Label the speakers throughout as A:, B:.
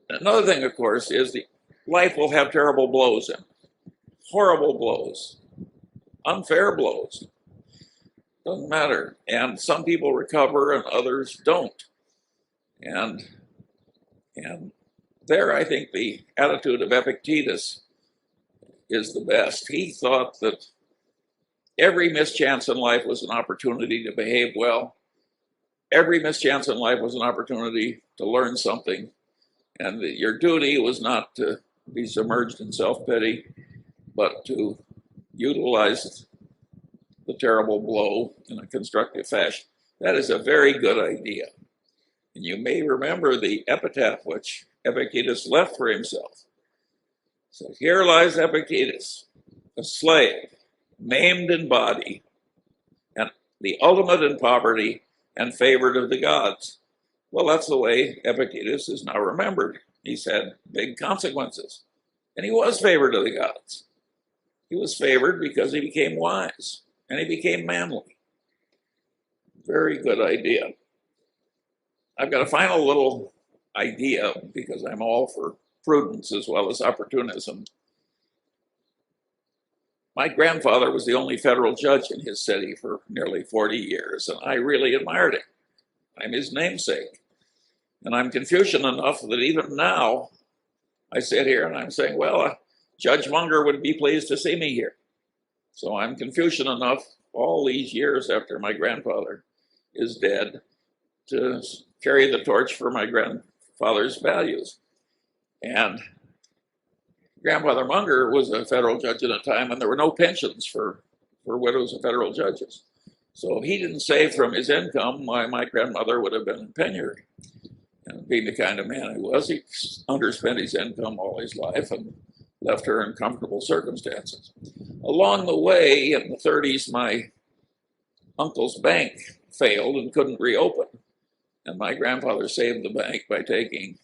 A: Another thing, of course, is the life will have terrible blows in it. Horrible blows, unfair blows. Doesn't matter. And some people recover and others don't. And there, I think the attitude of Epictetus is the best. He thought that every mischance in life was an opportunity to behave well. Every mischance in life was an opportunity to learn something. And that your duty was not to be submerged in self-pity, but to utilize the terrible blow in a constructive fashion. That is a very good idea. And you may remember the epitaph which Epictetus left for himself. So here lies Epictetus, a slave, maimed in body, and the ultimate in poverty and favored of the gods. Well, that's the way Epictetus is now remembered. He's had big consequences. And he was favored of the gods. He was favored because he became wise and he became manly. Very good idea. I've got a final little idea because I'm all for prudence as well as opportunism. My grandfather was the only federal judge in his city for nearly 40 years, and I really admired him. I'm his namesake. And I'm Confucian enough that even now I sit here and I'm saying, well, Judge Munger would be pleased to see me here. So I'm Confucian enough all these years after my grandfather is dead to carry the torch for my grandfather's values. And Grandfather Munger was a federal judge at a time when there were no pensions for widows of federal judges. So he didn't save from his income why my grandmother would have been in penury. And being the kind of man he was, he underspent his income all his life and left her in comfortable circumstances. Along the way, in the 30s, my uncle's bank failed and couldn't reopen. And my grandfather saved the bank by taking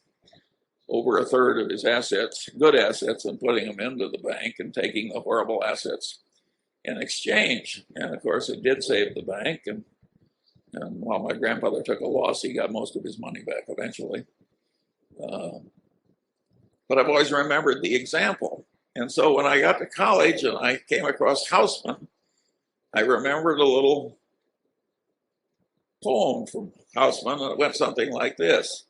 A: over a third of his assets, good assets, and putting them into the bank and taking the horrible assets in exchange. And of course, it did save the bank. And while my grandfather took a loss, he got most of his money back eventually. But I've always remembered the example. And so when I got to college and I came across Hausman, I remembered a little poem from Hausman, and it went something like this.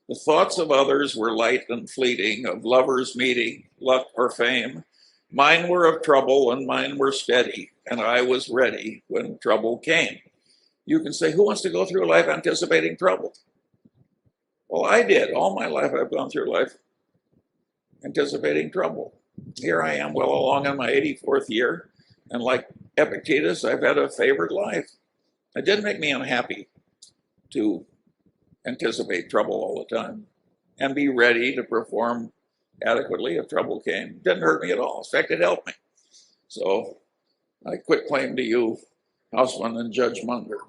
A: The thoughts of others were light and fleeting, of lovers meeting, luck or fame. Mine were of trouble and mine were steady, and I was ready when trouble came. You can say, who wants to go through life anticipating trouble? Well, I did. All my life I've gone through life anticipating trouble. Here I am well along in my 84th year, and like Epictetus, I've had a favored life. It didn't make me unhappy to anticipate trouble all the time and be ready to perform adequately if trouble came. It didn't hurt me at all. In fact, it helped me. So I quit claim to you, Hausman and Judge Munger.